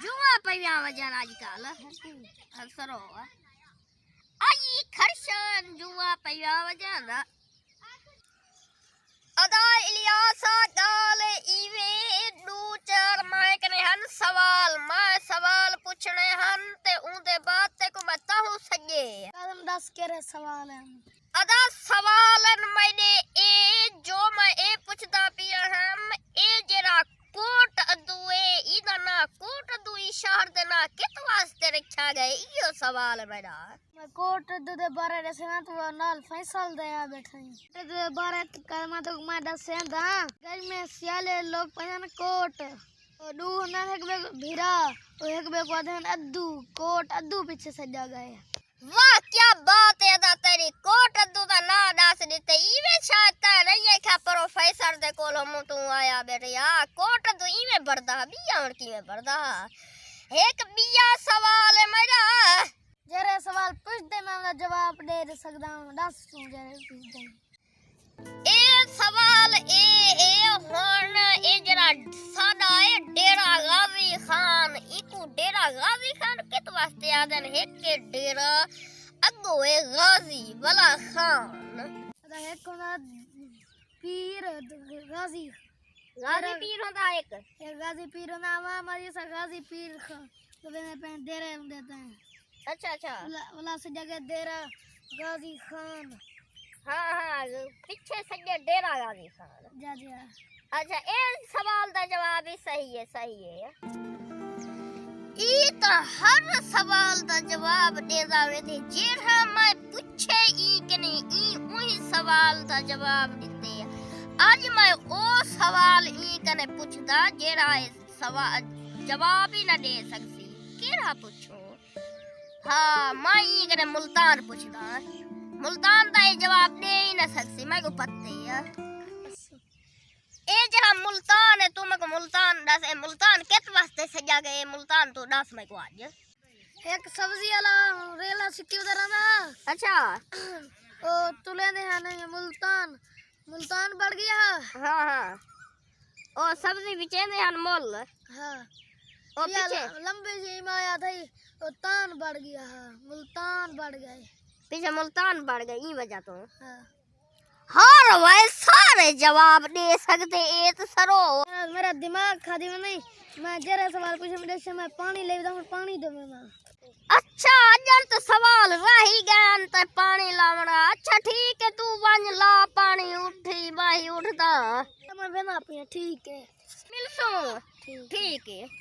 जुआ पैया वजन आजकल सरो आई खरशन जुआ पैया वजन अदा इलियासा गाल इवे दूचर मैं कने हन सवाल मैं सवाल पूछने हन ते उंदे बात ते को मैं ताहू सके कदम 10 केरे सवाल है अदा सवालन मैंने ए जो मैं ए पूछदा पिया हम ए जरा कोट अदुए इदा ना कोट दुई शहर दे ना कित वास्ते रखा गए इयो सवाल मेरा मैं कोट दे बारे दसे ना तो नाल फैसल दे आ बैठा दे बारे करमा तो मैं दसे दा गज में सियाले लोग पहन कोट और दू ना एक बे भीरा और एक बे को धन अद्दू कोट अद्दू पीछे सजा गए। वाह क्या बात है अदा तेरी कोट अद्दू दा ना दास देते इवे शायद ता नहीं खा प्रोफेसर दे कोलो मु तू आया बेटिया कोट अद्दू इवे बरदा बिया और कीवे बरदा एक बिया सवाल है मेरा जरे सवाल पूछ दे मैं जवाब दे सकदा हूं 10 तू जरे पूछ दे ए सवाल ए होन ए जरा सादा ए डेरा गाजी खान इकू डेरा गाजी खान कित वास्ते आदन एक के डेरा अगो ए गाजी वाला खान अदा एक कोना पीर गाजी पीर होता एक गाजी पीर नाम हमारी सा गाजी पीर तो मैंने पे डेरे देते हैं। अच्छा वाला से जगह डेरा गाजी खान हाँ पीछे से डेरा गाजी खान जा अच्छा ए सवाल का जवाब ही सही है ई तो हर सवाल का जवाब दे जावे थे जेड़ा मैं पूछे ई कने ई वही सवाल का जवाब देते आज मैं ओ सवाल ई कने पूछदा जेड़ा सवाल जवाब ही ना दे सकती केड़ा पूछो हाँ मैं ई कने मुल्तान पूछदा मुल्तान दा जवाब दे ही ना सकती मैं को पत्ते है ए जरा मुल्तान है तुम को मुल्तान दस ए मुल्तान कित वास्ते सजा गए मुल्तान तो दस मैं को आज एक सब्जी वाला रेला सिक्की उधर ना अच्छा ओ तुले ने है नहीं मुल्तान बढ़ गया हाँ ओ सब्जी बिचे ने अनमोल हाँ ओ पीछे लंबी सी माया थी ओ तान बढ़ गया मुल्तान बढ़ गए पीछे मुल्तान बढ़ गई ई वजह तो हाँ हर वह सारे जवाब दे सकते ए तो सरो मेरा दिमाग खादी में नहीं मैं जरा सवाल पूछे मेरे से मैं पानी ले दूं पानी दो मैं अच्छा अजर तो सवाल रही गया तो पानी लावना अच्छा ठीक है तू वन ला पानी उठी बाही उठदा मैं बना पिया ठीक है मिलसो ठीक है।